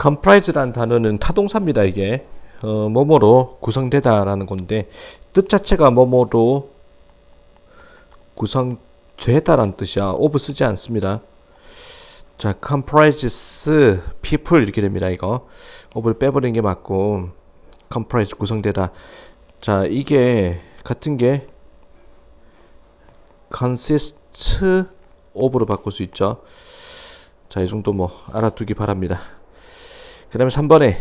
comprise라는 단어는 타동사입니다. 이게 뭐뭐로 구성되다라는 건데 뜻 자체가 뭐뭐로 구성되다라는 뜻이야. of 쓰지 않습니다. 자, comprises people 이렇게 됩니다. 이거 of를 빼버리는 게 맞고 comprise 구성되다. 자, 이게 같은 게 consists of로 바꿀 수 있죠. 자, 이 정도 뭐 알아두기 바랍니다. 그 다음에 3번에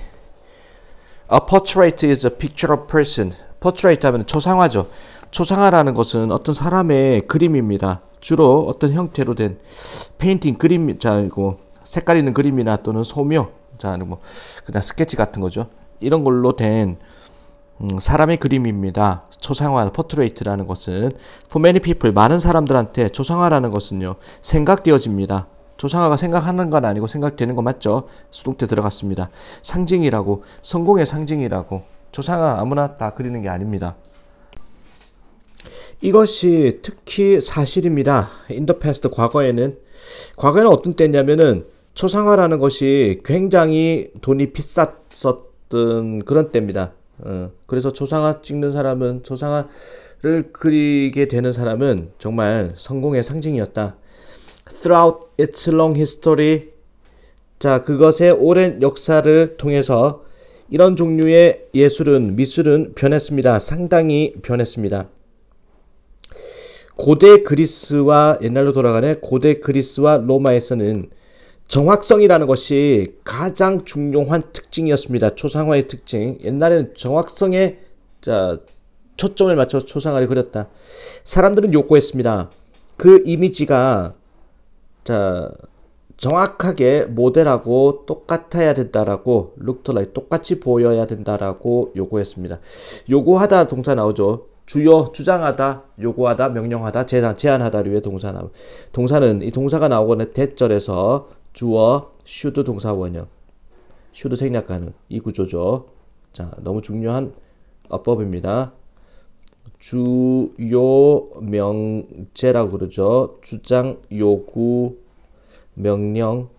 A portrait is a picture of person. portrait 하면 초상화죠. 초상화라는 것은 어떤 사람의 그림입니다. 주로 어떤 형태로 된 페인팅 그림, 자, 이거 색깔 있는 그림이나 또는 소묘, 자, 뭐 그냥 스케치 같은 거죠. 이런 걸로 된 사람의 그림입니다. 초상화, 포트레이트라는 것은 for many people, 많은 사람들한테 초상화라는 것은요, 생각되어집니다. 초상화가 생각하는 건 아니고 생각되는 거 맞죠? 수동태 들어갔습니다. 상징이라고, 성공의 상징이라고. 초상화 아무나 다 그리는 게 아닙니다. 이것이 특히 사실입니다. in the past, 과거에는 어떤 때냐면은 초상화라는 것이 굉장히 돈이 비쌌었던 그런 때입니다. 그래서 초상화 찍는 사람은, 초상화를 그리게 되는 사람은 정말 성공의 상징이었다. Throughout its long history, 자, 그것의 오랜 역사를 통해서 이런 종류의 예술은, 미술은 변했습니다. 상당히 변했습니다. 고대 그리스와, 옛날로 돌아가네, 고대 그리스와 로마에서는 정확성이라는 것이 가장 중요한 특징이었습니다. 초상화의 특징. 옛날에는 정확성에, 자, 초점을 맞춰서 초상화를 그렸다. 사람들은 요구했습니다. 그 이미지가, 자, 정확하게 모델하고 똑같아야 된다라고, looked like, 똑같이 보여야 된다라고 요구했습니다. 요구하다 동사 나오죠. 주요, 주장하다, 요구하다, 명령하다, 제안하다류의 동사 나오고, 동사는, 이 동사가 나오거나 대절에서 주어, should 동사 원형, should 생략하는 이 구조죠. 자, 너무 중요한 어법입니다. 주요, 명제라고 그러죠. 주장, 요구, 명령,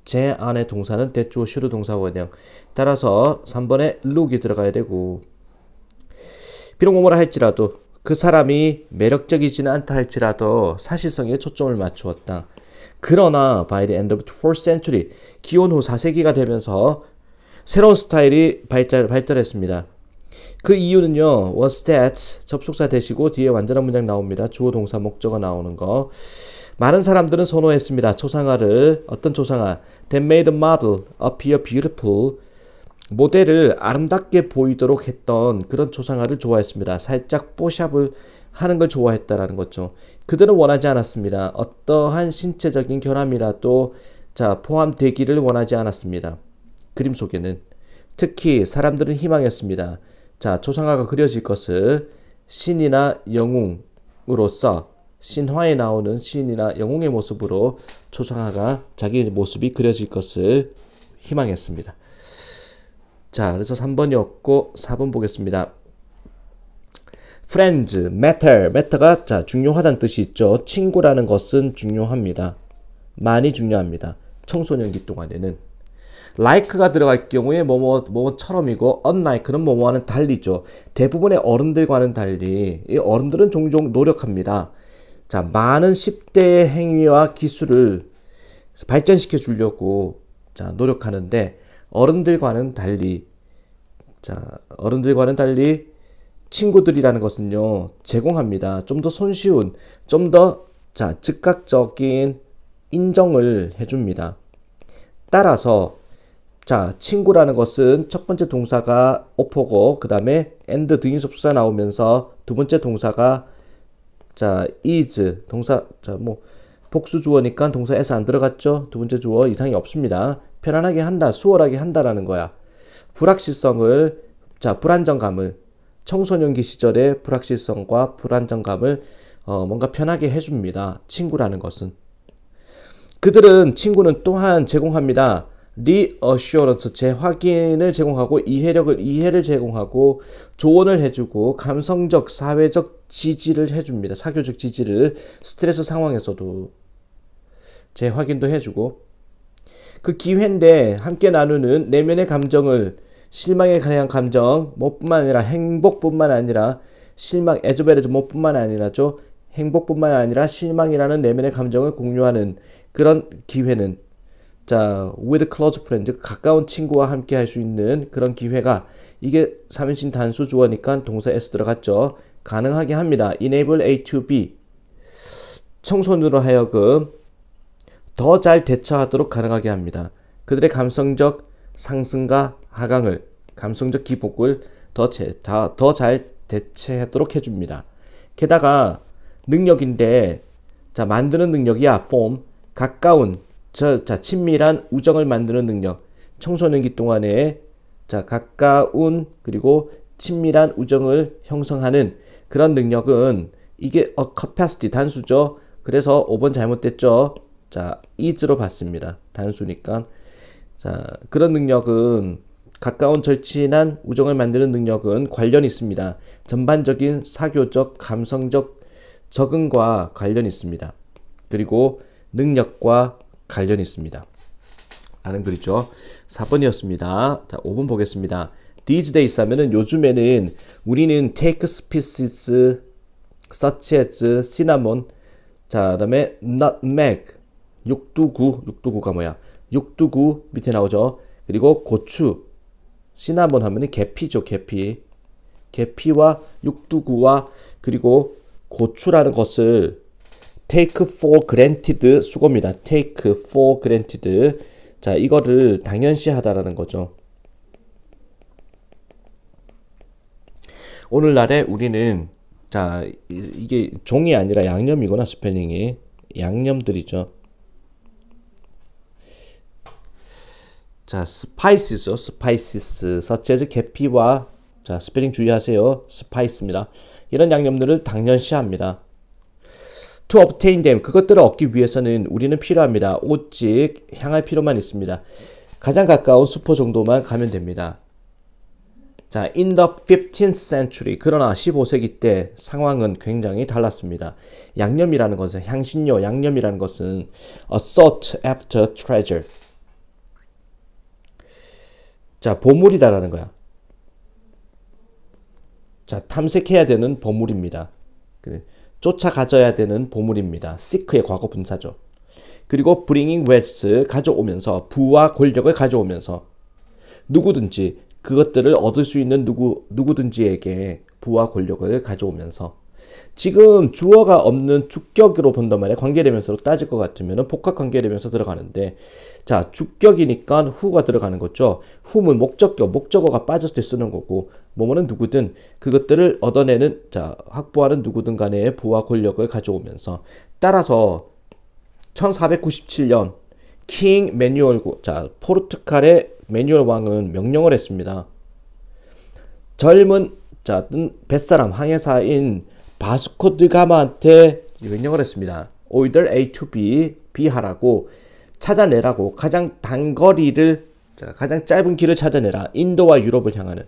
제안의 동사는 대주어, should 동사 원형. 따라서 3번에 look이 들어가야 되고, 비록 뭐뭐라 할지라도, 그 사람이 매력적이지는 않다 할지라도 사실성에 초점을 맞추었다. 그러나 by the end of the 4th century, 기원 후 4세기가 되면서 새로운 스타일이 발달했습니다. 그 이유는요, was that, 접속사 대시고 뒤에 완전한 문장 나옵니다. 주어, 동사, 목적어 나오는 거. 많은 사람들은 선호했습니다. 초상화를. 어떤 초상화? That made the model appear beautiful. 모델을 아름답게 보이도록 했던 그런 초상화를 좋아했습니다. 살짝 뽀샵을 하는 걸 좋아했다라는 거죠. 그들은 원하지 않았습니다. 어떠한 신체적인 결함이라도, 자, 포함되기를 원하지 않았습니다. 그림 속에는. 특히 사람들은 희망했습니다. 자, 초상화가 그려질 것을 신이나 영웅으로서, 신화에 나오는 신이나 영웅의 모습으로 초상화가, 자기 모습이 그려질 것을 희망했습니다. 자, 그래서 3번이었고 4번 보겠습니다. friends, matter가, 자, 중요하다는 뜻이 있죠. 친구라는 것은 중요합니다. 많이 중요합니다. 청소년기 동안에는. like가 들어갈 경우에 뭐뭐처럼이고, unlike는 뭐뭐와는 달리죠. 대부분의 어른들과는 달리 이 어른들은 종종 노력합니다. 자, 많은 10대의 행위와 기술을 발전시켜 주려고, 자, 노력하는데, 어른들과는 달리, 자, 어른들과는 달리 친구들이라는 것은요, 제공합니다. 좀 더 손쉬운, 좀 더, 자, 즉각적인 인정을 해줍니다. 따라서, 자, 친구라는 것은 첫 번째 동사가 offer고, 그 다음에 and 등위접수가 나오면서 두 번째 동사가, 자, is, 동사, 자, 뭐, 복수 주어니까 동사 s 안 들어갔죠? 두 번째 주어 이상이 없습니다. 편안하게 한다, 수월하게 한다라는 거야. 불확실성을, 자, 불안정감을, 청소년기 시절의 불확실성과 불안정감을 뭔가 편하게 해줍니다. 친구라는 것은. 그들은, 친구는 또한 제공합니다. reassurance, 재확인을 제공하고, 이해를 제공하고, 조언을 해주고, 감성적, 사회적 지지를 해줍니다. 사교적 지지를 스트레스 상황에서도 재확인도 해주고, 그 기회인데 함께 나누는 내면의 감정을 실망에 관한 감정 뭐뿐만 아니라 행복뿐만 아니라 실망 에즈베르즈 뭐뿐만 아니라죠. 행복뿐만 아니라 실망이라는 내면의 감정을 공유하는 그런 기회는 자 with close friend 가까운 친구와 함께 할 수 있는 그런 기회가 이게 3인칭 단수 주어니까 동사 s 들어갔죠. 가능하게 합니다. enable A to B 청소년으로 하여금 더 잘 대처하도록 가능하게 합니다. 그들의 감성적 상승과 하강을 감성적 기복을 더 잘 대체하도록 해줍니다. 게다가 능력인데 자 만드는 능력이야 form 가까운 자 친밀한 우정을 만드는 능력 청소년기 동안에 자 가까운 그리고 친밀한 우정을 형성하는 그런 능력은 이게 capacity 단수죠. 그래서 5번 잘못됐죠. 자 is로 봤습니다. 단수니까 자 그런 능력은 가까운 절친한 우정을 만드는 능력은 관련이 있습니다. 전반적인 사교적 감성적 적응과 관련이 있습니다. 그리고 능력과 관련이 있습니다. 라는 글이죠. 4번이었습니다. 자, 5번 보겠습니다. These days 하면은 요즘에는 우리는 take species such as cinnamon 자, 그 다음에 nutmeg 육두구가 뭐야? 육두구 밑에 나오죠. 그리고 고추 시나몬 하면은 계피죠. 계피와 육두구와 그리고 고추라는 것을 take for granted 수고입니다. take for granted 자 이거를 당연시하다라는 거죠. 오늘날에 우리는 자 이게 종이 아니라 양념이구나. 스펠링이 양념들이죠. 자 spices죠. spices such as 계피와 자 스펠링 주의하세요. spice입니다. 이런 양념들을 당연시합니다. To obtain them 그것들을 얻기 위해서는 우리는 필요합니다. 오직 향할 필요만 있습니다. 가장 가까운 수포 정도만 가면 됩니다. 자, in the 15th century 그러나 15세기 때 상황은 굉장히 달랐습니다. 양념이라는 것은 향신료, 양념이라는 것은 a sought after treasure 자, 보물이다라는 거야. 자, 탐색해야 되는 보물입니다. 쫓아가져야 되는 보물입니다. seek의 과거 분사죠. 그리고 bringing wealth 가져오면서 부와 권력을 가져오면서 누구든지 그것들을 얻을 수 있는 누구든지에게 부와 권력을 가져오면서 지금 주어가 없는 주격으로 본단 말이야. 관계대명사로 따질 것 같으면 복합관계대명사 들어가는데 자 주격이니까 who가 들어가는 거죠. who는 목적어가 빠졌을 때 쓰는 거고 뭐뭐는 누구든 그것들을 얻어내는 자 확보하는 누구든 간에 부와 권력을 가져오면서 따라서 1497년 킹 매뉴얼 자 포르투갈의 매뉴얼 왕은 명령을 했습니다. 젊은 자 뱃사람 항해사인 바스코 드 가마한테 명령을 했습니다. order A to B 하라고 찾아내라고 가장 단거리를 자, 가장 짧은 길을 찾아내라. 인도와 유럽을 향하는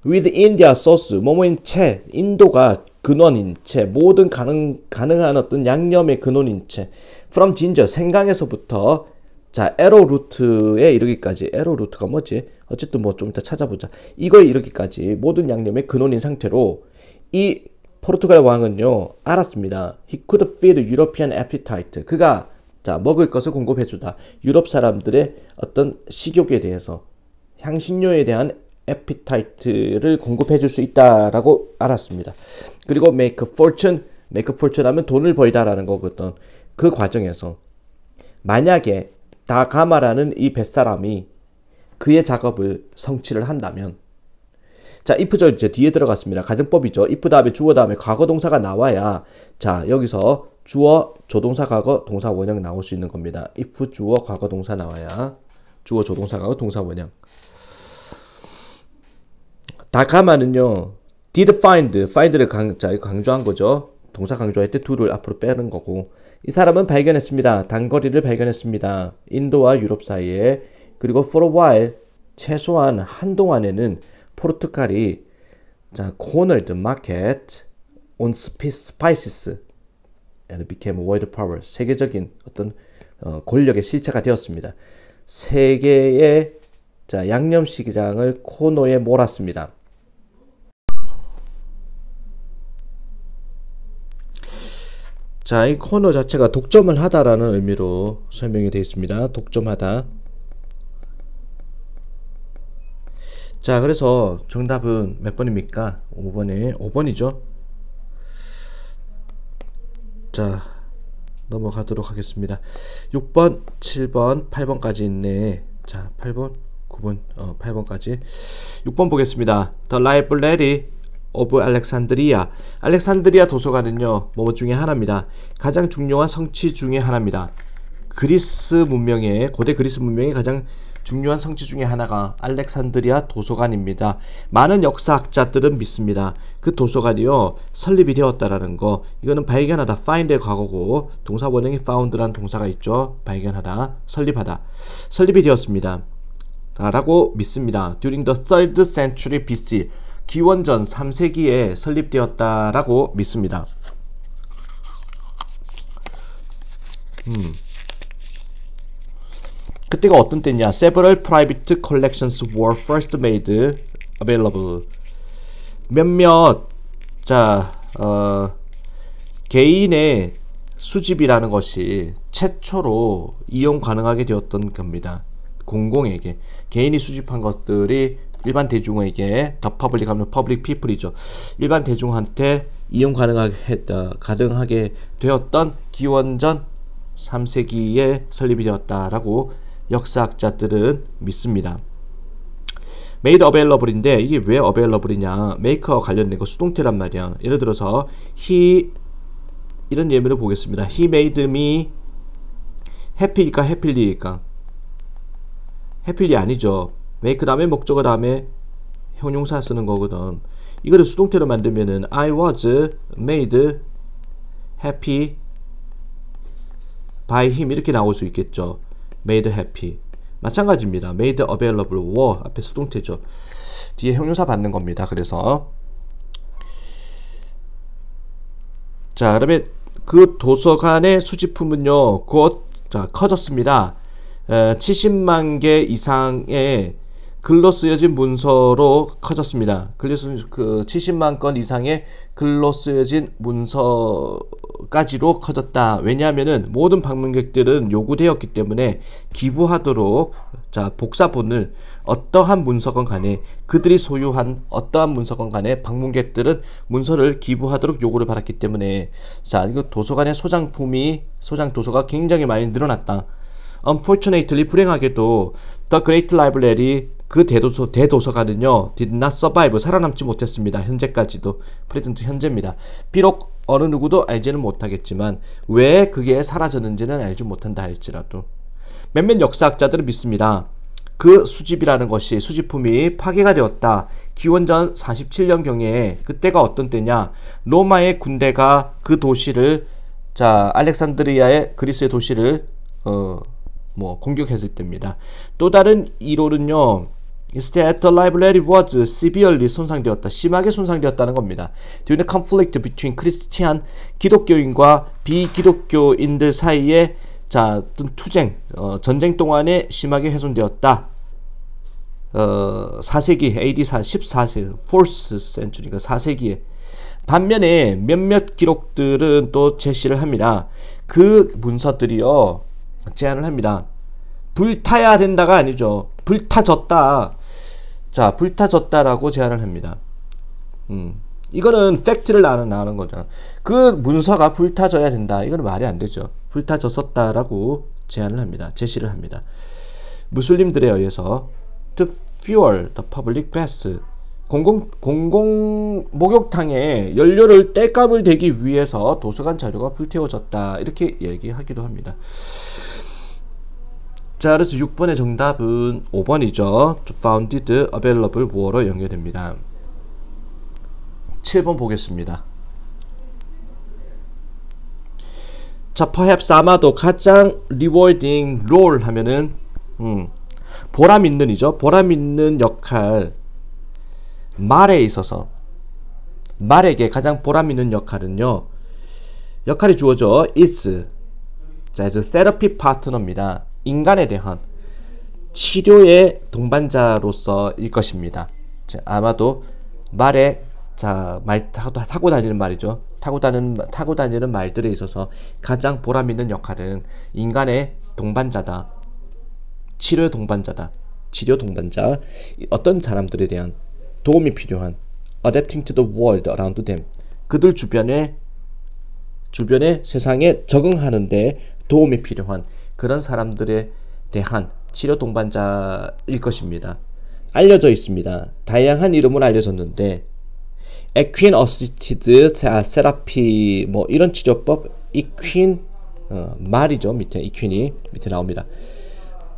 with India sauce 뭐뭐인 채 인도가 근원인 채 모든 가능한 어떤 양념의 근원인 채 from ginger 생강에서부터 자 에로루트에 이르기까지 에로루트가 뭐지? 어쨌든 뭐 좀 이따 찾아보자. 이거에 이르기까지 모든 양념의 근원인 상태로 이 포르투갈 왕은요 알았습니다. He could feed European appetite. 그가 자 먹을 것을 공급해주다. 유럽 사람들의 어떤 식욕에 대해서 향신료에 대한 appetite를 공급해줄 수 있다라고 알았습니다. 그리고 make a fortune 하면 돈을 벌다라는 거거든. 그 과정에서 만약에 다가마라는 이 뱃사람이 그의 작업을 성취를 한다면 자 if죠. 이제 뒤에 들어갔습니다. 가정법이죠. if 다음에 주어 다음에 과거 동사가 나와야 자 여기서 주어 조동사 과거 동사 원형 나올 수 있는 겁니다. if 주어 과거 동사 나와야 주어 조동사 과거 동사 원형. 다가마는요 did find를 강조한 거죠. 동사 강조할 때 do를 앞으로 빼는 거고 이 사람은 발견했습니다. 단거리를 발견했습니다. 인도와 유럽 사이에. 그리고 for a while 최소한 한동안에는 포르투갈이 자 cornered market on spices and became a world power 세계적인 어떤 권력의 실체가 되었습니다. 세 개의 자, 양념시장을 코너에 몰았습니다. 자, 이 코너 자체가 독점을 하다라는 의미로 설명이 되어 있습니다. 독점하다. 자, 그래서 정답은 몇 번입니까? 5번이죠. 자, 넘어가도록 하겠습니다. 6번, 7번, 8번까지 있네. 자, 8번, 9번, 8번까지. 6번 보겠습니다. The Library of Alexandria. 알렉산드리아 도서관은요, 뭐 중에 하나입니다. 가장 중요한 성취 중에 하나입니다. 그리스 문명의, 고대 그리스 문명의 가장 중요한 성취 중에 하나가 알렉산드리아 도서관입니다. 많은 역사학자들은 믿습니다. 그 도서관이요, 설립이 되었다라는 거. 이거는 발견하다, find의 과거고, 동사 원형이 found라는 동사가 있죠. 발견하다, 설립하다. 설립이 되었습니다. 라고 믿습니다. During the 3rd century BC. 기원전 3세기에 설립되었다라고 믿습니다. 그때가 어떤 때냐? Several private collections were first made available. 몇몇 개인의 수집이라는 것이 최초로 이용 가능하게 되었던 겁니다. 공공에게 개인이 수집한 것들이 일반 대중에게 더 퍼블릭 하면 퍼블릭 피플이죠. 일반 대중한테 이용 가능하게 되었던 기원전 3세기에 설립이 되었다라고 역사학자들은 믿습니다. made available인데 이게 왜 available이냐? make와 관련된 거 수동태란 말이야. 예를 들어서 이런 예문을 보겠습니다. He made me happy일까 happy일까? happy이 아니죠. make 다음에 목적어 다음에 형용사 쓰는 거거든. 이거를 수동태로 만들면은 I was made happy by him 이렇게 나올 수 있겠죠. made happy. 마찬가지입니다. made available were 앞에 수동태죠. 뒤에 형용사 받는 겁니다. 그래서 자, 그러면 그 도서관의 수집품은요, 곧 커졌습니다. 70만 개 이상의 글로 쓰여진 문서로 커졌습니다. 그래서 그 70만 건 이상의 글로 쓰여진 문서까지로 커졌다. 왜냐하면은 모든 방문객들은 요구되었기 때문에 기부하도록 복사본을 어떠한 문서건 간에 그들이 소유한 어떠한 문서건 간에 방문객들은 문서를 기부하도록 요구를 받았기 때문에 이거 도서관의 소장 도서가 굉장히 많이 늘어났다. Unfortunately, 불행하게도 The Great Library 그 대도서관은요 did not survive 살아남지 못했습니다. 현재까지도 프레젠트 현재입니다. 비록 어느 누구도 알지는 못하겠지만 왜 그게 사라졌는지는 알지 못한다 할지라도 몇몇 역사학자들은 믿습니다. 그 수집이라는 것이 수집품이 파괴가 되었다. 기원전 47년경에 그때가 어떤 때냐? 로마의 군대가 그 도시를 알렉산드리아의 그리스의 도시를 공격했을 때입니다. 또 다른 이론은요, Instead, the library was severely 손상되었다. 심하게 손상되었다는 겁니다. During the conflict between Christian 기독교인과 비기독교인들 사이에 투쟁, 전쟁 동안에 심하게 훼손되었다. 4세기 AD 14세, 4th century가 4세기에. 반면에 몇몇 기록들은 또 제시를 합니다. 그 문서들이요, 제안을 합니다. 불타야 된다가 아니죠. 불타졌다. 불타졌다라고 제안을 합니다. 이거는 팩트를 나누는 거잖아. 그 문서가 불타져야 된다. 이거는 말이 안 되죠. 불타졌었다라고 제안을 합니다. 제시를 합니다. 무슬림들에 의해서 to fuel the public baths 공공 목욕탕에 연료를 땔감을 대기 위해서 도서관 자료가 불태워졌다. 이렇게 얘기하기도 합니다. 자, 그래서 6번의 정답은 5번이죠. founded available were로 연결됩니다. 7번 보겠습니다. 자, perhaps 아마도 가장 rewarding role 하면은 보람 있는이죠. 보람 있는 역할. 말에 있어서 말에게 가장 보람 있는 역할은요. 역할이 주어져 is. 자, 이제 therapy 파트너입니다. 인간에 대한 치료의 동반자로서일 것입니다. 아마도 말에 말 타고 다니는 말이죠. 타고 다니는 말들에 있어서 가장 보람 있는 역할은 인간의 동반자다. 치료의 동반자다. 치료 동반자. 어떤 사람들에 대한 도움이 필요한 adapting to the world around them. 그들 주변에 세상에 적응하는데 도움이 필요한 그런 사람들에 대한 치료 동반자일 것입니다. 알려져 있습니다. 다양한 이름으로 알려졌는데 equine assisted therapy 뭐 이런 치료법 equine 말이죠. 밑에 equine이 밑에 나옵니다.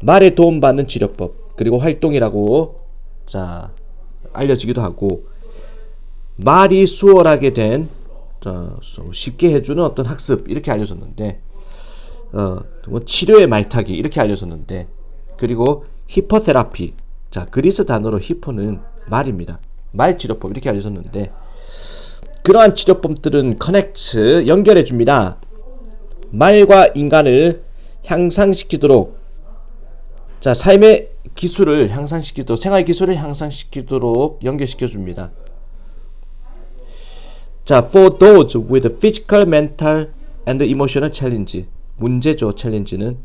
말에 도움받는 치료법 그리고 활동이라고 알려지기도 하고 말이 수월하게 된 쉽게 해주는 어떤 학습 이렇게 알려졌는데 치료의 말타기 이렇게 알려졌는데 그리고 히퍼테라피 그리스 단어로 히퍼는 말입니다. 말 치료법 이렇게 알려졌는데 그러한 치료법들은 커넥트 연결해 줍니다. 말과 인간을 향상시키도록 삶의 기술을 향상시키도록 생활 기술을 향상시키도록 연결시켜 줍니다. for those with physical, mental and emotional challenge 문제죠. 챌린지는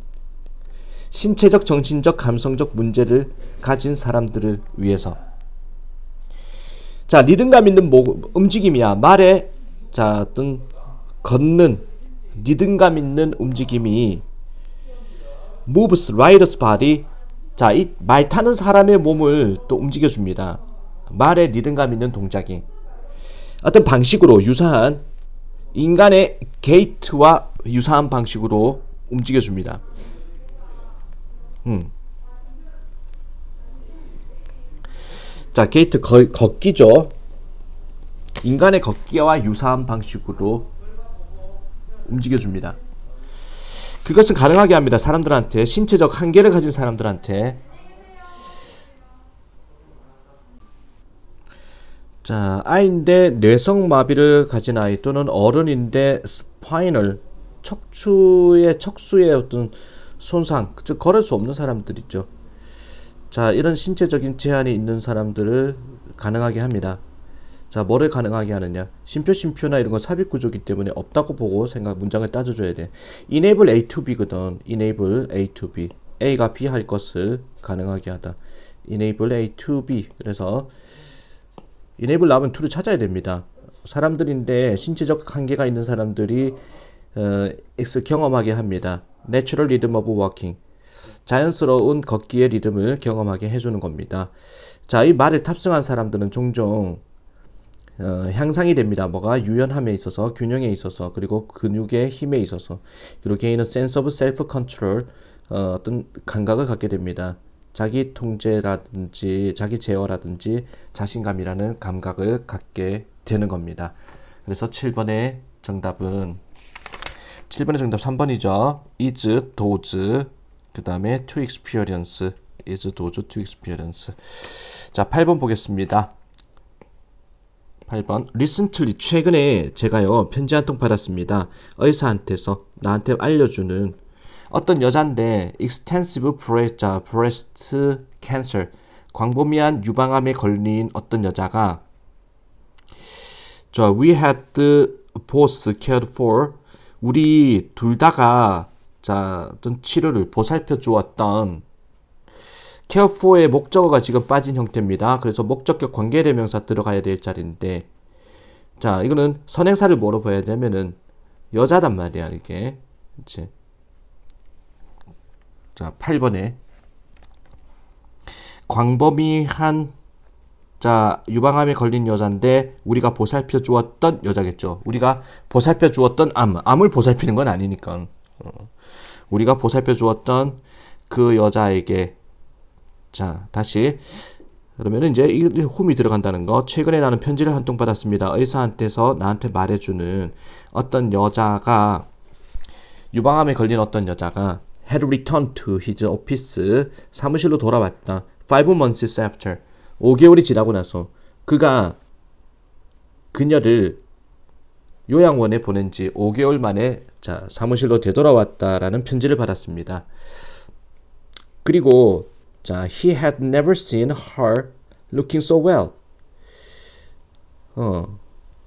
신체적, 정신적, 감성적 문제를 가진 사람들을 위해서 리듬감 있는 움직임이야. 말에 어떤 걷는 리듬감 있는 움직임이 moves rider's body 이 말 타는 사람의 몸을 또 움직여줍니다. 말에 리듬감 있는 동작이 어떤 방식으로 유사한 인간의 게이트와 유사한 방식으로 움직여줍니다. 게이트 걷기죠. 인간의 걷기와 유사한 방식으로 움직여줍니다. 그것은 가능하게 합니다. 사람들한테 신체적 한계를 가진 사람들한테 아이인데 뇌성마비를 가진 아이 또는 어른인데 스파이널 척수의 어떤 손상 즉 걸을 수 없는 사람들 있죠. 이런 신체적인 제한이 있는 사람들을 가능하게 합니다. 뭐를 가능하게 하느냐? 심표나 이런 건 삽입구조이기 때문에 없다고 보고 문장을 따져줘야 돼. enable A to B거든. enable A to B. A가 B 할 것을 가능하게 하다. enable A to B. 그래서 enable 나오면 to를 찾아야 됩니다. 사람들인데 신체적 한계가 있는 사람들이 경험하게 합니다. natural rhythm of walking. 자연스러운 걷기의 리듬을 경험하게 해주는 겁니다. 이 말을 탑승한 사람들은 종종 향상이 됩니다. 뭐가 유연함에 있어서, 균형에 있어서, 그리고 근육의 힘에 있어서, 그리고 개인은 sense of self-control, 어떤 감각을 갖게 됩니다. 자기 통제라든지, 자기 제어라든지, 자신감이라는 감각을 갖게 되는 겁니다. 그래서 7번의 정답 3번이죠. is, does, 그 다음에 to experience, is, does, to experience. 8번 보겠습니다. 8번 recently 최근에 제가요 편지 한 통 받았습니다. 의사한테서 나한테 알려주는 어떤 여잔데 extensive breast cancer 광범위한 유방암에 걸린 어떤 여자가 we had both cared for 우리 둘 다가 어떤 치료를 보살펴 주었던 care for의 목적어가 지금 빠진 형태입니다. 그래서 목적격 관계대명사 들어가야 될 자리인데 이거는 선행사를 뭐로 봐야 되면은 여자단 말이야 이게. 그치? 8번에 광범위한 유방암에 걸린 여잔데 우리가 보살펴 주었던 여자겠죠. 우리가 보살펴 주었던 암을 보살피는 건 아니니까 우리가 보살펴 주었던 그 여자에게 다시 그러면은 이제 이 훔이 들어간다는 거. 최근에 나는 편지를 한 통 받았습니다. 의사한테서 나한테 말해주는 어떤 여자가 유방암에 걸린 어떤 여자가 had returned to his office 사무실로 돌아왔다. 5 months after 5개월이 지나고 나서 그가 그녀를 요양원에 보낸 지 5개월 만에 사무실로 되돌아왔다라는 편지를 받았습니다. 그리고 자, he had never seen her looking so well.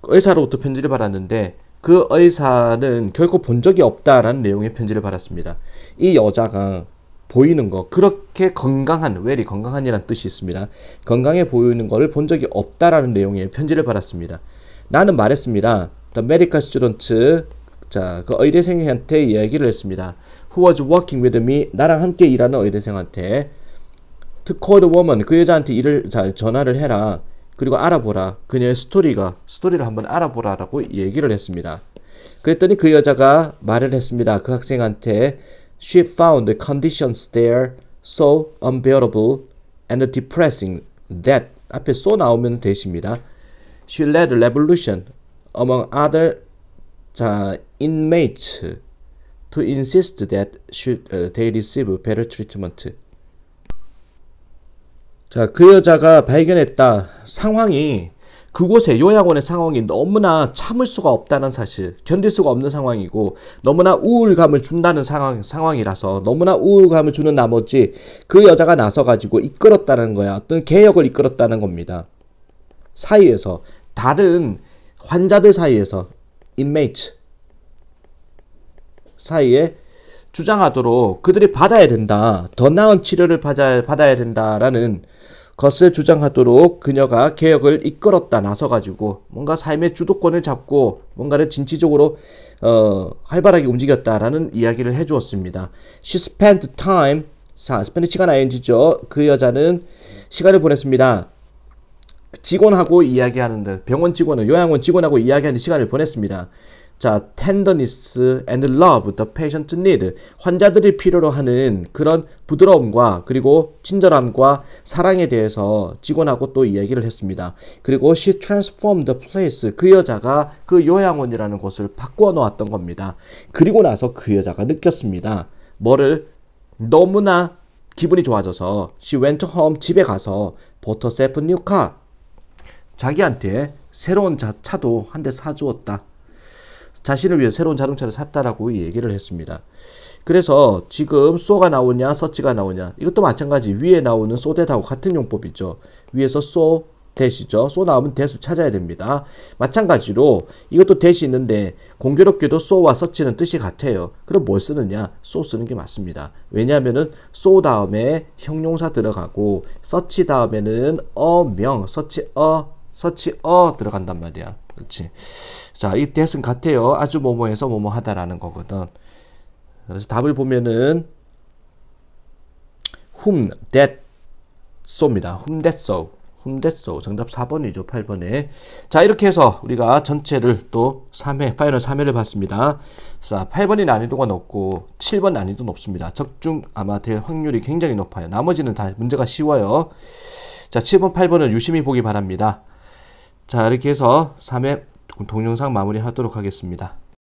의사로부터 편지를 받았는데 그 의사는 결코 본 적이 없다라는 내용의 편지를 받았습니다. 이 여자가 보이는 거, 그렇게 건강한, very 건강한이라는 뜻이 있습니다. 건강해 보이는 거를 본 적이 없다라는 내용의 편지를 받았습니다. 나는 말했습니다. The medical student, 자, 그 의대생한테 이야기를 했습니다. Who was working with me, 나랑 함께 일하는 의대생한테 to call the woman, 그 여자한테 전화를 해라. 그리고 알아보라. 그녀의 스토리를 한번 알아보라라고 얘기를 했습니다. 그랬더니 그 여자가 말을 했습니다. 그 학생한테 She found the conditions there so unbearable and depressing that 앞에 so 나오면 되십니다. She led a revolution among other inmates to insist that they receive better treatment. 자, 그 여자가 발견했다. 상황이, 그곳의 요양원의 상황이 너무나 참을 수가 없다는 사실, 견딜 수가 없는 상황이고 너무나 우울감을 준다는 상황이라서 너무나 우울감을 주는 나머지 그 여자가 나서가지고 이끌었다는 거야. 어떤 개혁을 이끌었다는 겁니다. 사이에서, 다른 환자들 사이에서, inmates 사이에 주장하도록 그들이 받아야 된다. 더 나은 치료를 받아야 된다라는 것을 주장하도록 그녀가 개혁을 이끌었다. 나서가지고 뭔가 삶의 주도권을 잡고 뭔가를 진취적으로 활발하게 움직였다라는 이야기를 해주었습니다. She spent time, spend 시간 ing죠. 그 여자는 시간을 보냈습니다. 직원하고 이야기하는, 병원 직원은, 요양원 직원하고 이야기하는 시간을 보냈습니다. 자, tenderness and love the patient need. 환자들이 필요로 하는 그런 부드러움과 그리고 친절함과 사랑에 대해서 직원하고 또 이야기를 했습니다. 그리고 she transformed the place. 그 여자가 그 요양원이라는 곳을 바꾸어 놓았던 겁니다. 그리고 나서 그 여자가 느꼈습니다. 뭐를? 너무나 기분이 좋아져서 she went home, 집에 가서 bought herself a new car. 자기한테 새로운 차도 한 대 사주었다. 자신을 위해 새로운 자동차를 샀다라고 얘기를 했습니다. 그래서 지금 so가 나오냐 such가 나오냐, 이것도 마찬가지. 위에 나오는 so that하고 같은 용법이죠. 위에서 so that이죠. so 나오면 that을 찾아야 됩니다. 마찬가지로 이것도 that이 있는데 공교롭게도 so와 such는 뜻이 같아요. 그럼 뭘 쓰느냐? so 쓰는 게 맞습니다. 왜냐하면은 so 다음에 형용사 들어가고 such 다음에는 어명, such a 들어간단 말이야. 그렇지. 자, 이 that은 같아요. 아주 뭐뭐해서 뭐뭐 하다라는 거거든. 그래서 답을 보면은 whom that so입니다. whom that so. 정답 4번이죠. 8번에. 자, 이렇게 해서 우리가 전체를 또 3회, 파이널 3회를 봤습니다. 자, 8번이 난이도가 높고 7번 난이도 높습니다. 적중 아마 될 확률이 굉장히 높아요. 나머지는 다 문제가 쉬워요. 자, 7번, 8번은 유심히 보기 바랍니다. 자, 이렇게 해서 3회 동영상 마무리하도록 하겠습니다.